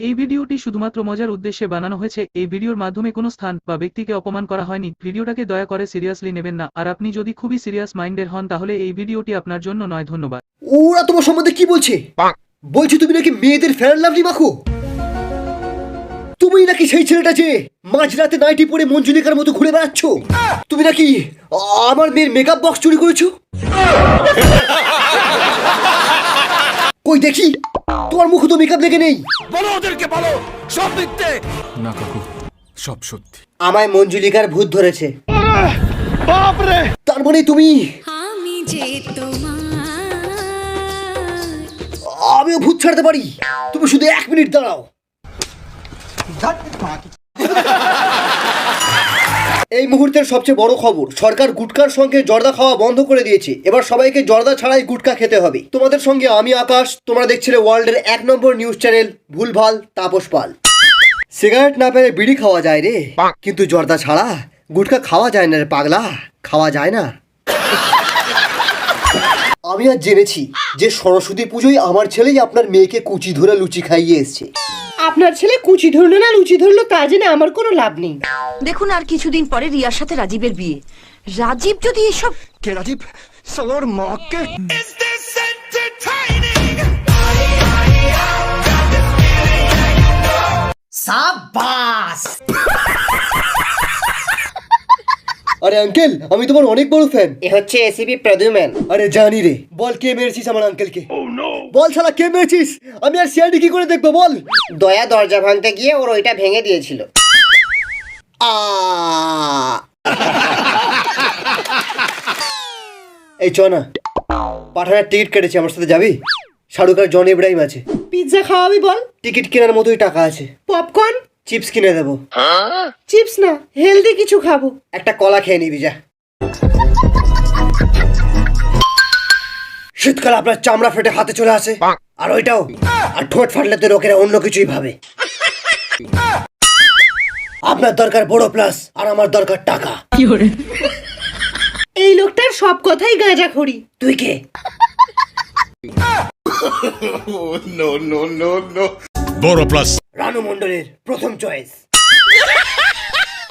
এই ভিডিওটি শুধুমাত্র মজার উদ্দেশ্যে বানানো হয়েছে। এই ভিডিওর মাধ্যমে কোনো স্থান বা ব্যক্তিকে অপমান করা হয়নি। ভিডিওটাকে দয়া করে সিরিয়াসলি নেবেন না, আর আপনি যদি খুবই সিরিয়াস মাইন্ডের হন তাহলে এই ভিডিওটি আপনার জন্য নয়। ধন্যবাদ। ওরা তোমার সম্বন্ধে কি বলছে? বলছে তুমি নাকি মেয়েদের ফেয়ার লাভলি মাখো। তুমি নাকি সেই ছেলেটা যে মাঝরাতে নাইটি পরে মঞ্জুলিকার মতো ঘুরে বেড়াচ্ছ। তুমি নাকি আমার মেয়ের মেকআপ বক্স চুরি করেছো। কই দেখি তোমার মুখ তো মেকআপ লেগে নেই। বলো ওদেরকে, বলো সব মিথ্যে। না কাকু, সব সত্যি। আমায় মঞ্জুলিকার ভূত ধরেছে। বাপ রে! তার মানে তুমি? আমি যে আমিও ভূত ছাড়তে পারি। তুমি শুধু 1 মিনিট দাঁড়াও। এই মুহূর্তের সবচেয়ে বড় খবর, সরকার গুটকার সঙ্গে জর্দা খাওয়া বন্ধ করে দিয়েছে। এবার সবাইকে জর্দা ছাড়াই গুটকা খেতে হবে। তোমাদের সঙ্গে আমি আকাশ, তোমরা দেখছিলে ওয়ার্ল্ডের 1 নম্বর নিউজ চ্যানেল ভুলভাল তাপস পাল। সিগারেট না পেলে বিড়ি খাওয়া যায় রে, কিন্তু জর্দা ছাড়া গুটকা খাওয়া যায় না রে পাগলা, খাওয়া যায় না। আমি আজ জেনেছি যে সরস্বতী পুজোয় আমার ছেলেই আপনার মেয়েকে কুচি ধরে লুচি খাইয়ে এসছে। আপনার ছেলে কুচি ধরলো না লুচি ধরলো তা জেনে আমার কোনো লাভ নেই। দেখুন, আর কিছুদিন পরে রিয়ার সাথে রাজীবের বিয়ে। রাজীব যদি এসব... কে রাজীব? সালোর মাকে। সাবাস! আরে আঙ্কেল, আমি তোমার অনেক বড় ফ্যান। এ হচ্ছে এসিপি প্রদ্যুম্ন। আরে জানি রে, বল কে মেরেছিস আমার আঙ্কেলকে? বল শালা কে মেরেছিস? আমি আর সিআইডি কি করে দেখবো বল? দয়া দরজা ভাঙতে গিয়ে ওর ওইটা ভেঙে দিয়েছিল। এই চ না, পাঠানোর টিকিট কেটেছি, আমার সাথে যাবি? শাহরুখ আর জন ইব্রাহিম আছে। পিৎজা খাওয়াবি বল? টিকিট কেনার মতোই টাকা আছে। পপকর্ন? চিপস কিনে দেবো। চিপস না, হেলদি কিছু খাবো। একটা কলা খেয়ে নিবি যা। শীতকাল আপনার চামড়া ফেটে হাতে চলে আসে, আর ওইটাও। আর ঠোঁট ফাটলে তো লোকেরা অন্য কিছুই ভাবে। আপনার দরকার বড় প্লাস, আর আমার দরকার টাকা। এই লোকটার সব কথাই গাঁজাখড়ি। তুই কে? বড় প্লাস। রানু মন্ডলের প্রথম চয়েস।